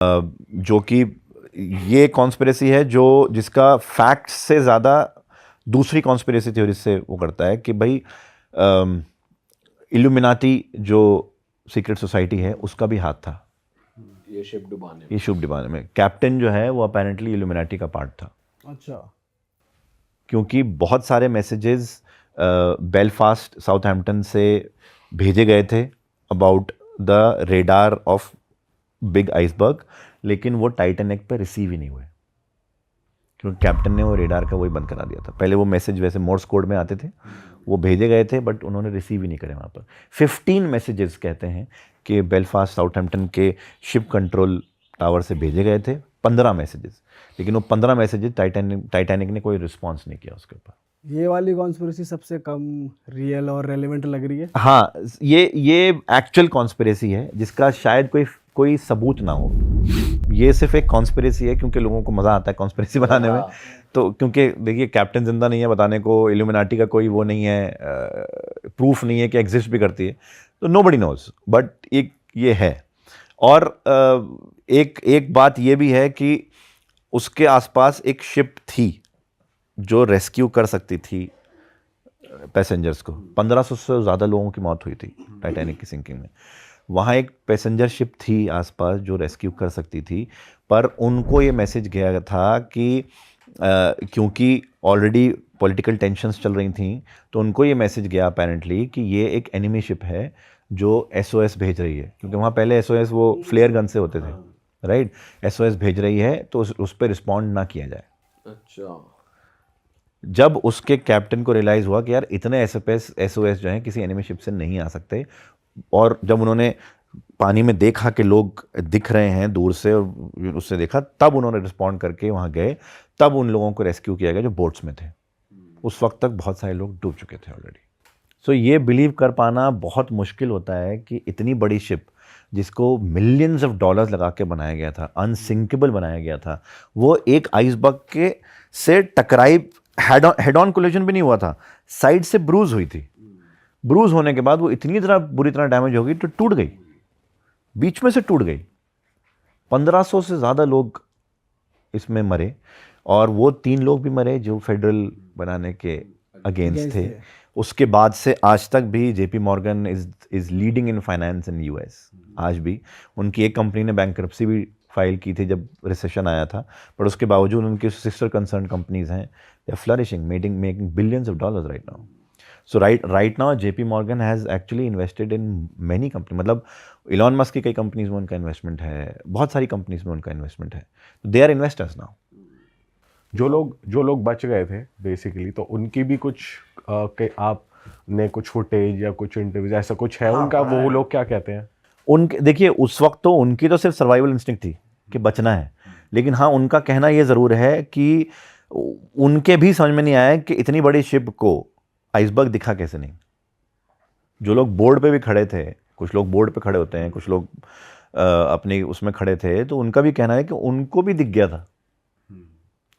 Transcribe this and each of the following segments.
जो कि ये कॉन्स्पिरेसी है जो जिसका फैक्ट से ज़्यादा दूसरी कॉन्स्पिरेसी थ्योरी से वो करता है कि भाई इल्यूमिनाटी जो सीक्रेट सोसाइटी है उसका भी हाथ था ये शिप डुबाने में। कैप्टन जो है वो अपेरेंटली इल्यूमिनाटी का पार्ट था। अच्छा। क्योंकि बहुत सारे मैसेजेस बेलफास्ट साउथहैम्पटन से भेजे गए थे about the radar of big iceberg, लेकिन वो टाइटैनिक पे रिसीव ही नहीं हुए क्योंकि कैप्टन ने वो रेडार का वही बंद करा दिया था। पहले वो मैसेज वैसे मोर्स कोड में आते थे, वो भेजे गए थे बट उन्होंने रिसीव ही नहीं करे वहाँ पर। 15 मैसेजेस कहते हैं कि बेलफास्ट साउथहैम्पटन के शिप कंट्रोल टावर से भेजे गए थे, 15 मैसेजेस, लेकिन वो 15 मैसेजेस टाइटैनिक ने कोई रिस्पॉन्स नहीं किया उसके ऊपर। ये वाली कॉन्स्पिरेसी सबसे कम रियल और रेलेवेंट लग रही है। हाँ, ये एक्चुअल कॉन्स्पिरेसी है जिसका शायद कोई सबूत ना हो। ये सिर्फ एक कॉन्स्पिरेसी है क्योंकि लोगों को मज़ा आता है कॉन्स्पिरेसी बनाने में। तो क्योंकि देखिए कैप्टन जिंदा नहीं है बताने को, इल्यूमिनाटी का कोई वो नहीं है, प्रूफ नहीं है कि एग्जिस्ट भी करती है, तो नोबडी नोज, बट एक ये है। और एक बात ये भी है कि उसके आसपास एक शिप थी जो रेस्क्यू कर सकती थी पैसेंजर्स को। 1500 से ज़्यादा लोगों की मौत हुई थी टाइटैनिक की सिंकिंग में। वहाँ एक पैसेंजर शिप थी आसपास जो रेस्क्यू कर सकती थी, पर उनको ये मैसेज गया था कि क्योंकि ऑलरेडी पॉलिटिकल टेंशन्स चल रही थी, तो उनको ये मैसेज गया अपेरेंटली कि ये एक एनिमी शिप है जो SOS भेज रही है, क्योंकि वहाँ पहले SOS वो फ्लेयर गन से होते थे, राइट। SOS भेज रही है तो उस पर रिस्पॉन्ड ना किया जाए। अच्छा। जब उसके कैप्टन को रियलाइज़ हुआ कि यार इतने SOS जो हैं किसी एनिमी शिप से नहीं आ सकते, और जब उन्होंने पानी में देखा कि लोग दिख रहे हैं दूर से और उससे देखा, तब उन्होंने रिस्पॉन्ड करके वहाँ गए, तब उन लोगों को रेस्क्यू किया गया जो बोट्स में थे। उस वक्त तक बहुत सारे लोग डूब चुके थे ऑलरेडी। सो ये बिलीव कर पाना बहुत मुश्किल होता है कि इतनी बड़ी शिप जिसको मिलियंस ऑफ डॉलर्स लगा के बनाया गया था, अनसिंकेबल बनाया गया था, वो एक आइसबर्ग के से टकराई, हेड ऑन कोलिजन भी नहीं हुआ था, साइड से ब्रूज हुई थी। ब्रूज होने के बाद वो इतनी तरह बुरी तरह डैमेज हो गई तो टूट गई, बीच में से टूट गई। 1500 से ज़्यादा लोग इसमें मरे, और वो 3 लोग भी मरे जो फेडरल बनाने के अगेंस्ट थे। उसके बाद से आज तक भी JP Morgan is leading in finance in US। आज भी उनकी एक कंपनी ने बैंकरप्सी भी फाइल की थी जब रिसेशन आया था, पर उसके बावजूद उनकी सिस्टर कंसर्न कंपनीज हैं, they are flourishing, making billions of dollars right now. So right now JP Morgan has actually invested in many company, मतलब इलॉन मस्क की कई कंपनीज में उनका इन्वेस्टमेंट है, बहुत सारी कंपनीज में उनका इन्वेस्टमेंट है। They are investors now. जो लोग बच गए थे बेसिकली, तो उनकी भी कुछ आपने कुछ फुटेज या कुछ इंटरव्यूज ऐसा कुछ है? हाँ, उनका वो लोग क्या कहते हैं? उनके देखिए उस वक्त तो उनकी तो सिर्फ सर्वाइवल इंस्टिंक्ट थी कि बचना है, लेकिन हाँ उनका कहना ये ज़रूर है कि उनके भी समझ में नहीं आया कि इतनी बड़ी शिप को आइसबर्ग दिखा कैसे नहीं। जो लोग बोर्ड पे भी खड़े थे, कुछ लोग बोर्ड पे खड़े होते हैं, कुछ लोग अपने उसमें खड़े थे, तो उनका भी कहना है कि उनको भी दिख गया था।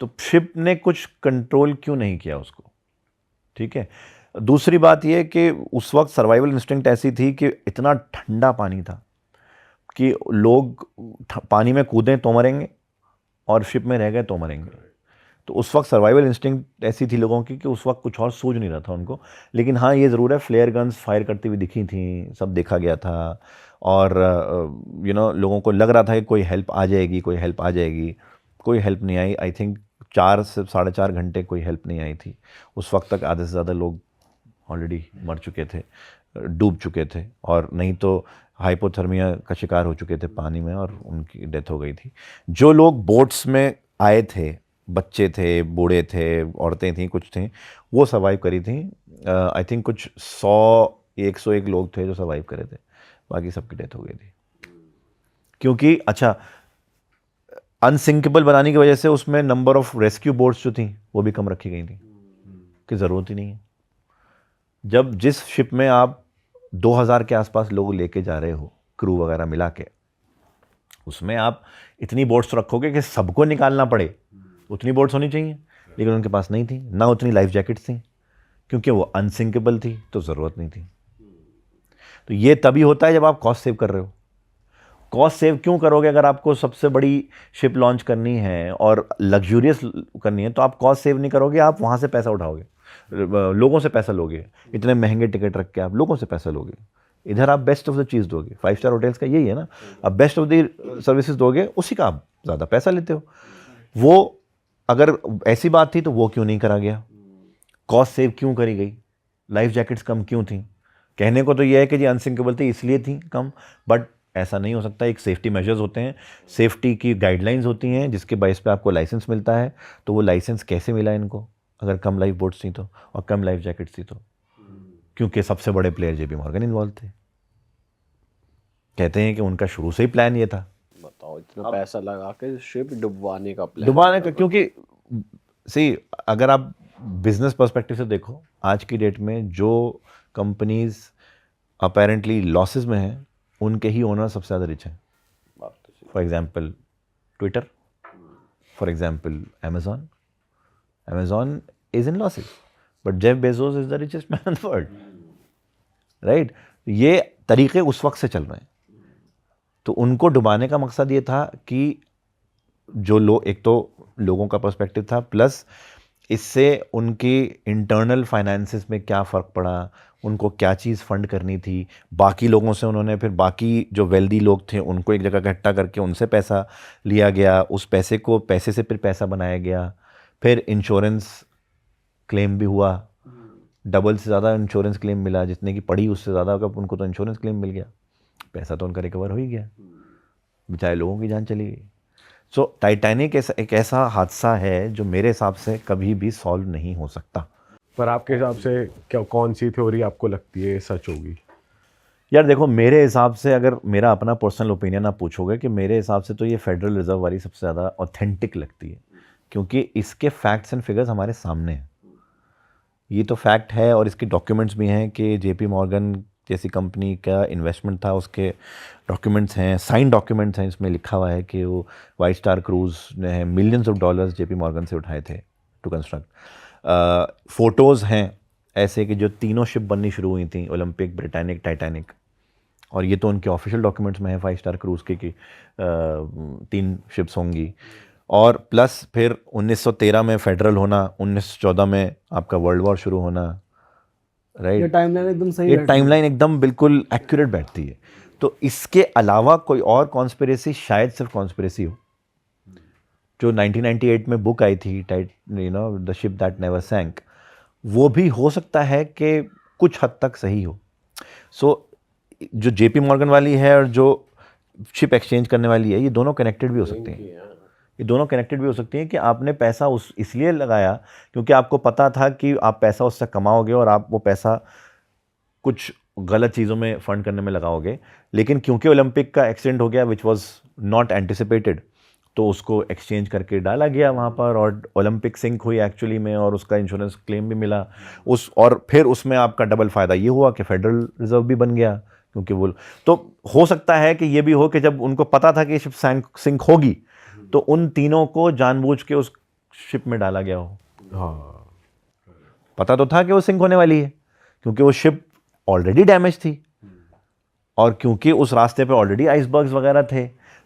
तो शिप ने कुछ कंट्रोल क्यों नहीं किया उसको? ठीक है। दूसरी बात यह कि उस वक्त सर्वाइवल इंस्टिंक्ट ऐसी थी कि इतना ठंडा पानी था कि लोग पानी में कूदें तो मरेंगे और शिप में रह गए तो मरेंगे। तो उस वक्त सर्वाइवल इंस्टिंक्ट ऐसी थी लोगों की कि उस वक्त कुछ और सूझ नहीं रहा था उनको। लेकिन हाँ ये ज़रूर है, फ्लेयर गन्स फायर करती हुई दिखी थी, सब देखा गया था, और लोगों को लग रहा था कि कोई हेल्प आ जाएगी, कोई हेल्प आ जाएगी। कोई हेल्प नहीं आई। आई थिंक 4 से 4.5 घंटे कोई हेल्प नहीं आई थी। उस वक्त तक आधे से ज़्यादा लोग ऑलरेडी मर चुके थे, डूब चुके थे, और नहीं तो हाइपोथर्मिया का शिकार हो चुके थे पानी में और उनकी डेथ हो गई थी। जो लोग बोट्स में आए थे, बच्चे थे, बूढ़े थे, औरतें थीं, कुछ थीं, वो सर्वाइव करी थी। आई थिंक कुछ 101 लोग थे जो सर्वाइव करे थे, बाकी सबकी डेथ हो गई थी। क्योंकि अच्छा, अनसिंकेबल बनाने की वजह से उसमें नंबर ऑफ रेस्क्यू बोट्स जो थी वो भी कम रखी गई थी, कि ज़रूरत ही नहीं है। जब जिस शिप में आप 2000 के आसपास लोग लेके जा रहे हो, क्रू वगैरह मिला के, उसमें आप इतनी बोट्स रखोगे कि सबको निकालना पड़े, उतनी बोट्स होनी चाहिए, लेकिन उनके पास नहीं थी, ना उतनी लाइफ जैकेट्स थी, क्योंकि वो अनसिंकेबल थी, तो ज़रूरत नहीं थी। तो ये तभी होता है जब आप कॉस्ट सेव कर रहे हो। कॉस्ट सेव क्यों करोगे? अगर आपको सबसे बड़ी शिप लॉन्च करनी है और लग्जूरियस करनी है तो आप कॉस्ट सेव नहीं करोगे, आप वहाँ से पैसा उठाओगे, लोगों से पैसा लोगे, इतने महंगे टिकट रख के आप लोगों से पैसा लोगे। इधर आप बेस्ट ऑफ द चीज़ दोगे, 5 स्टार होटल्स का यही है ना, आप बेस्ट ऑफ द सर्विसेज दोगे, उसी का आप ज़्यादा पैसा लेते हो। वो अगर ऐसी बात थी तो वो क्यों नहीं करा गया? कॉस्ट सेव क्यों करी गई? लाइफ जैकेट्स कम क्यों थी? कहने को तो ये है कि जी अनसिंकेबल थी इसलिए थी कम, बट ऐसा नहीं हो सकता। एक सेफ्टी मेजर्स होते हैं, सेफ्टी की गाइडलाइंस होती हैं जिसके बेस पे आपको लाइसेंस मिलता है। तो वो लाइसेंस कैसे मिला इनको अगर कम लाइफ बोट्स थी तो, और कम लाइफ जैकेट्स थी तो? क्योंकि सबसे बड़े प्लेयर जेपी मॉर्गन इन्वॉल्व थे। कहते हैं कि उनका शुरू से ही प्लान ये था, बताओ इतना पैसा लगा के शिप डुबवाने का प्लान। डुबाने का। क्योंकि सी अगर आप बिजनेस पर्सपेक्टिव से देखो, आज की डेट में जो कंपनीज अपेरेंटली लॉसेस में हैं उनके ही ओनर सबसे ज़्यादा रिच हैं। बात तो सही। For example Twitter, for example Amazon is in losses, but Jeff Bezos is the richest man in the world, right? ये तरीके उस वक्त से चल रहे हैं। तो उनको डुबाने का मकसद ये था कि जो लोग, एक तो लोगों का पर्सपेक्टिव था, प्लस इससे उनकी इंटरनल फाइनेंसिस में क्या फ़र्क पड़ा, उनको क्या चीज़ फंड करनी थी। बाकी लोगों से उन्होंने फिर बाकी जो वेल्दी लोग थे उनको एक जगह इकट्ठा करके उनसे पैसा लिया गया, उस पैसे से फिर पैसा बनाया गया, फिर इंश्योरेंस क्लेम भी हुआ, डबल से ज़्यादा इंश्योरेंस क्लेम मिला, जितने की पड़ी उससे ज़्यादा का उनको तो इंश्योरेंस क्लेम मिल गया, पैसा तो उनका रिकवर हो ही गया, बेचारे लोगों की जान चली गई। सो टाइटैनिक एक ऐसा हादसा है जो मेरे हिसाब से कभी भी सॉल्व नहीं हो सकता। पर आपके हिसाब से क्या, कौन सी थ्योरी आपको लगती है सच होगी? यार देखो, मेरे हिसाब से, अगर मेरा अपना पर्सनल ओपिनियन आप पूछोगे, कि मेरे हिसाब से तो ये फेडरल रिजर्व वाली सबसे ज़्यादा ऑथेंटिक लगती है, क्योंकि इसके फैक्ट्स एंड फिगर्स हमारे सामने हैं। ये तो फैक्ट है और इसके डॉक्यूमेंट्स भी हैं कि जेपी मॉर्गन जैसी कंपनी का इन्वेस्टमेंट था, उसके डॉक्यूमेंट्स हैं, साइन डॉक्यूमेंट्स हैं, इसमें लिखा हुआ है कि वो वाइट स्टार क्रूज़ ने millions of dollars JP Morgan से उठाए थे टू कंस्ट्रक्ट। फ़ोटोज़ हैं ऐसे कि जो तीनों शिप बननी शुरू हुई थी, ओलंपिक, ब्रिटानिक, टाइटैनिक, और ये तो उनके ऑफिशियल डॉक्यूमेंट्स में है 5 स्टार क्रूज़ की कि 3 शिप्स होंगी। और प्लस फिर 1913 में फेडरल होना, 1914 में आपका वर्ल्ड वॉर शुरू होना, ये राइट? टाइमलाइन एकदम सही ये बैठी है। टाइमलाइन एकदम बिल्कुल एक्यूरेट बैठती है। तो इसके अलावा कोई और कॉन्स्पिरेसी शायद सिर्फ कॉन्स्पिरेसी हो। जो 1998 में बुक आई थी, द शिप दैट नेवर सैंक, वो भी हो सकता है कि कुछ हद तक सही हो। सो जो जेपी मॉर्गन वाली है और जो शिप एक्सचेंज करने वाली है, ये दोनों कनेक्टेड भी हो सकते हैं। ये दोनों कनेक्टेड भी हो सकती हैं कि आपने पैसा इसलिए लगाया क्योंकि आपको पता था कि आप पैसा उससे कमाओगे और आप वो पैसा कुछ गलत चीज़ों में फंड करने में लगाओगे, लेकिन क्योंकि ओलंपिक का एक्सीडेंट हो गया विच वाज नॉट एंटिसिपेटेड, तो उसको एक्सचेंज करके डाला गया वहाँ पर, और ओलंपिक सिंक हुई एक्चुअली में, और उसका इंश्योरेंस क्लेम भी मिला और फिर उसमें आपका डबल फ़ायदा ये हुआ कि फेडरल रिजर्व भी बन गया, क्योंकि वो तो हो सकता है कि ये भी हो कि जब उनको पता था कि शिप सिंक होगी तो उन तीनों को जानबूझ के उस शिप में डाला गया हो। हाँ, पता तो था कि वो सिंक होने वाली है, क्योंकि वो शिप ऑलरेडी डैमेज थी और क्योंकि उस रास्ते पे ऑलरेडी आइसबर्ग्स वगैरह थे,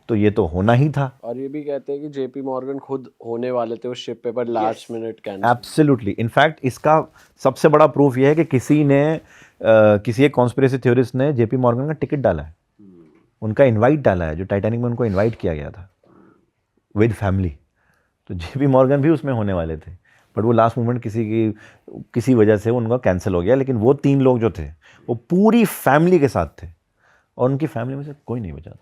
तो ये तो होना ही था। और ये भी कहते हैं कि जेपी मॉर्गन खुद होने वाले थे उस शिप पे, पर last minute cancel. Absolutely. In fact इसका सबसे बड़ा प्रूफ ये है कि किसी एक कॉन्स्पिरेसी थ्योरिस्ट ने जेपी मॉर्गन का टिकट डाला है, उनका इनवाइट डाला है, जो टाइटैनिक में उनको इनवाइट किया गया था विद फैमिली। तो जेपी मॉर्गन भी उसमें होने वाले थे, बट वो लास्ट मोमेंट किसी वजह से उनका कैंसिल हो गया। लेकिन वो 3 लोग जो थे वो पूरी फैमिली के साथ थे और उनकी फैमिली में से कोई नहीं बचा था।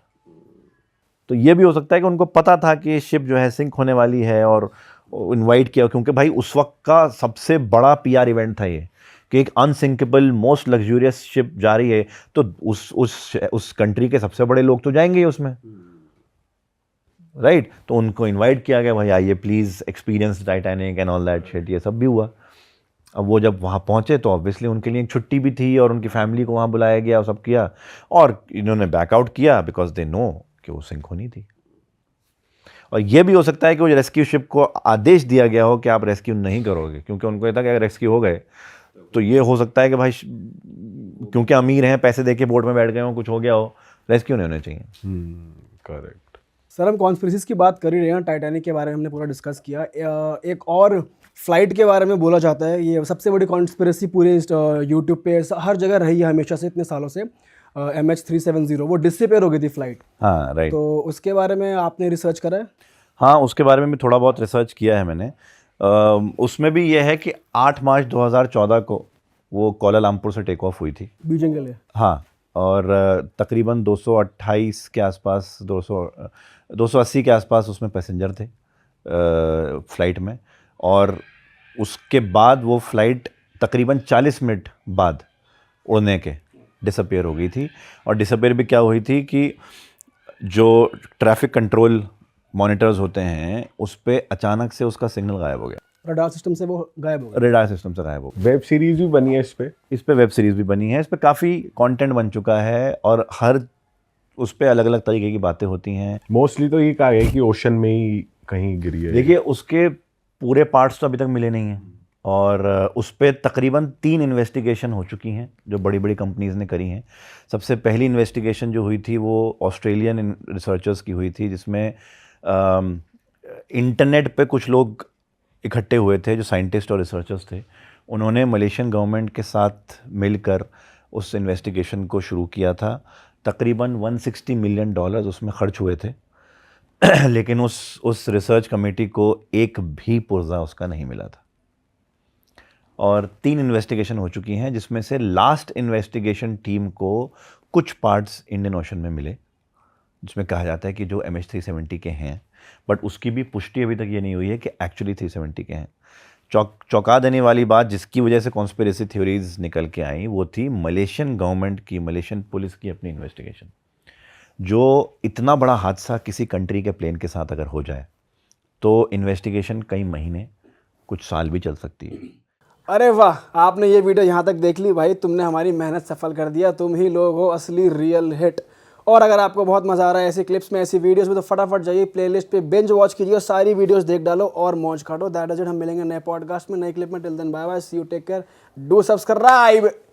तो ये भी हो सकता है कि उनको पता था कि ये शिप जो है सिंक होने वाली है और इनवाइट किया, क्योंकि भाई उस वक्त का सबसे बड़ा पीआर इवेंट था ये, कि एक अनसिंकेबल मोस्ट लग्जूरियस शिप जा रही है, तो उस कंट्री के सबसे बड़े लोग तो जाएंगे ही उसमें, राइट? तो उनको इनवाइट किया गया, भाई आइए please experience Titanic and all that shit, ये सब भी हुआ। अब वो जब वहाँ पहुँचे तो ऑब्वियसली उनके लिए एक छुट्टी भी थी और उनकी फैमिली को वहाँ बुलाया गया और सब किया, और इन्होंने बैकआउट किया बिकॉज दे नो कि वो सिंक होनी थी। और ये भी हो सकता है कि वो रेस्क्यू शिप को आदेश दिया गया हो कि आप रेस्क्यू नहीं करोगे, क्योंकि उनको ये था कि अगर रेस्क्यू हो गए तो ये हो सकता है कि भाई क्योंकि अमीर हैं, पैसे दे के बोट में बैठ गए हो, कुछ हो गया हो, रेस्क्यू नहीं होने चाहिए। करेक्ट। सर हम कॉन्स्पिरेसीज की बात कर ही रहे हैं, टाइटैनिक के बारे में हमने पूरा डिस्कस किया। एक और फ्लाइट के बारे में बोला जाता है, ये सबसे बड़ी कॉन्स्पिरेसी पूरे यूट्यूब पे हर जगह रही है हमेशा से, इतने सालों से। MH370 वो डिसअपीयर हो गई थी फ्लाइट, हाँ राइट। तो उसके बारे में आपने रिसर्च करा है? हाँ उसके बारे में भी थोड़ा बहुत रिसर्च किया है मैंने। उसमें भी ये है कि 8 मार्च 2014 को वो कोलालमपुर से टेक ऑफ हुई थी। बीजिंग के लिए? हाँ, और तकरीबन 228 के आसपास, 280 के आसपास उसमें पैसेंजर थे फ़्लाइट में। और उसके बाद वो फ़्लाइट तकरीबन 40 मिनट बाद उड़ने के डिसअपीयर हो गई थी। और डिसअपीयर भी क्या हुई थी कि जो ट्रैफिक कंट्रोल मॉनिटर्स होते हैं उस पे अचानक से उसका सिग्नल गायब हो गया, रडार सिस्टम से वो गायब हो गया। रेडार सिस्टम से गायब हो गया। वेब सीरीज भी बनी है इस पे। वेब सीरीज़ भी बनी है, इस पे काफ़ी कंटेंट बन चुका है और हर उस पे अलग अलग तरीके की बातें होती हैं। मोस्टली तो ये कहा गया कि ओशन में ही कहीं गिरी है। देखिए उसके पूरे पार्ट्स तो अभी तक मिले नहीं हैं और उस पे तकरीबन 3 इन्वेस्टिगेशन हो चुकी हैं जो बड़ी बड़ी कंपनीज़ ने करी हैं। सबसे पहली इन्वेस्टिगेशन जो हुई थी वो ऑस्ट्रेलियन रिसर्चर्स की हुई थी, जिसमें इंटरनेट पे कुछ लोग इकट्ठे हुए थे जो साइंटिस्ट और रिसर्चर्स थे। उन्होंने मलेशियन गवर्नमेंट के साथ मिलकर उस इन्वेस्टिगेशन को शुरू किया था। तकरीबन $160 मिलियन उसमें खर्च हुए थे लेकिन उस रिसर्च कमेटी को एक भी पुर्जा उसका नहीं मिला था। और 3 इन्वेस्टिगेशन हो चुकी हैं जिसमें से लास्ट इन्वेस्टिगेशन टीम को कुछ पार्ट्स इंडियन ओशन में मिले, जिसमें कहा जाता है कि जो MH370 के हैं, बट उसकी भी पुष्टि अभी तक ये नहीं हुई है कि एक्चुअली 370 के हैं। चौंका देने वाली बात जिसकी वजह से कॉन्स्पिरेसी थ्योरीज निकल के आई वो थी मलेशियन गवर्नमेंट की, मलेशियन पुलिस की अपनी इन्वेस्टिगेशन। जो इतना बड़ा हादसा किसी कंट्री के प्लेन के साथ अगर हो जाए तो इन्वेस्टिगेशन कई महीने, कुछ साल भी चल सकती है। अरे वाह, आपने ये वीडियो यहाँ तक देख ली भाई, तुमने हमारी मेहनत सफल कर दिया। तुम ही लोग हो असली रियल हिट। और अगर आपको बहुत मज़ा आ रहा है ऐसी क्लिप्स में, ऐसी वीडियोस में, तो फटाफट जाइए प्लेलिस्ट पे, बिंज वॉच कीजिए, सारी वीडियोस देख डालो और मौज काटो। That is it. हम मिलेंगे नए पॉडकास्ट में, नए क्लिप में। Till then bye bye, see you, take care, do subscribe.